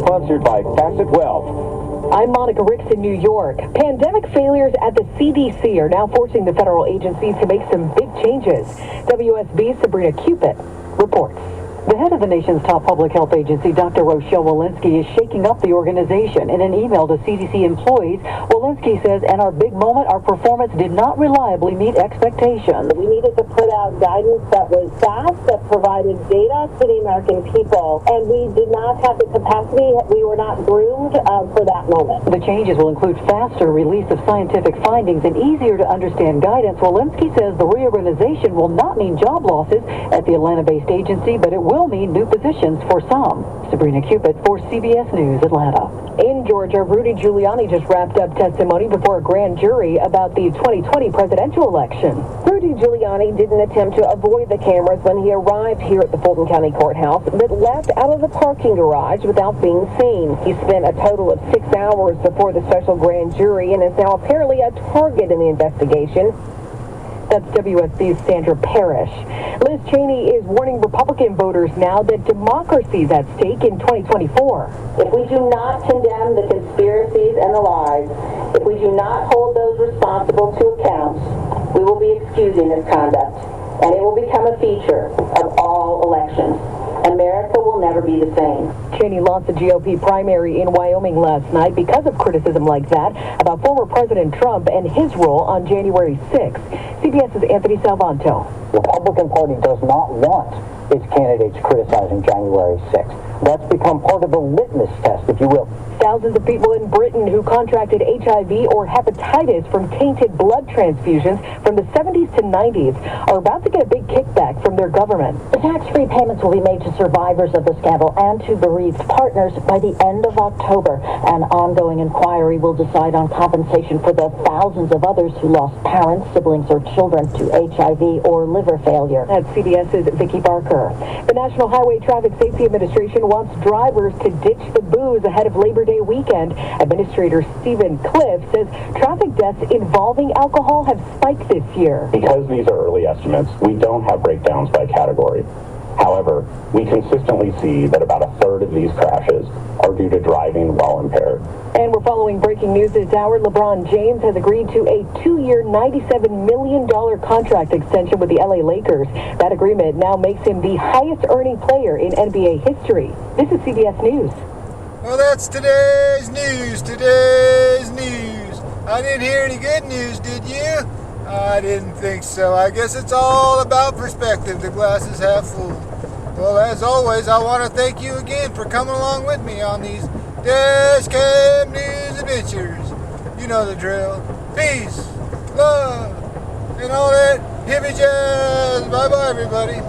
sponsored by Facet Wealth. I'm Monica Ricks in New York. Pandemic failures at the CDC are now forcing the federal agencies to make some big changes. WSB's Sabrina Cupid reports. The head of the nation's top public health agency, Dr. Rochelle Walensky, is shaking up the organization. In an email to CDC employees, Walensky says, "In our big moment, our performance did not reliably meet expectations. We needed to put out guidance that was fast, that provided data to the American people, and we did not have the capacity. We were not groomed for that moment." The changes will include faster release of scientific findings and easier to understand guidance. Walensky says the reorganization will not mean job losses at the Atlanta-based agency, but it will mean new positions for some. Sabrina Cupid for CBS News, Atlanta. In Georgia, Rudy Giuliani just wrapped up testimony before a grand jury about the 2020 presidential election. Rudy Giuliani didn't attempt to avoid the cameras when he arrived here at the Fulton County Courthouse, but left out of the parking garage without being seen. He spent a total of 6 hours before the special grand jury and is now apparently a target in the investigation. That's WSB's Sandra Parrish. Liz Cheney is warning Republican voters now that democracy is at stake in 2024. If we do not condemn the conspiracies and the lies, if we do not hold those responsible to account, we will be excusing this conduct, and it will become a feature of all elections. America will never be the same. Cheney lost the GOP primary in Wyoming last night because of criticism like that about former President Trump and his role on January 6th. CBS's Anthony Salvanto. The Republican Party does not want its candidates criticizing January 6th. That's become part of the litmus test, if you will. Thousands of people in Britain who contracted HIV or hepatitis from tainted blood transfusions from the 70s to 90s are about to get a big kickback from their government. The tax-free payments will be made to survivors of the scandal and to bereaved partners by the end of October. An ongoing inquiry will decide on compensation for the thousands of others who lost parents, siblings, or children to HIV or liver failure. That's CBS's Vicki Barker. The National Highway Traffic Safety Administration wants drivers to ditch the booze ahead of Labor Day weekend. Administrator Stephen Cliff says traffic deaths involving alcohol have spiked this year. Because these are early estimates, we don't have breakdowns by category. However, we consistently see that about a third of these crashes are due to driving while impaired. And we're following breaking news this hour. LeBron James has agreed to a 2-year, $97 million contract extension with the LA Lakers. That agreement now makes him the highest earning player in NBA history. This is CBS News. Well, that's today's news. I didn't hear any good news, did you? I didn't think so. I guess it's all about perspective. The glass is half full. Well, as always, I want to thank you again for coming along with me on these Dashcam News adventures. You know the drill. Peace, love, and all that hippie jazz. Bye-bye, everybody.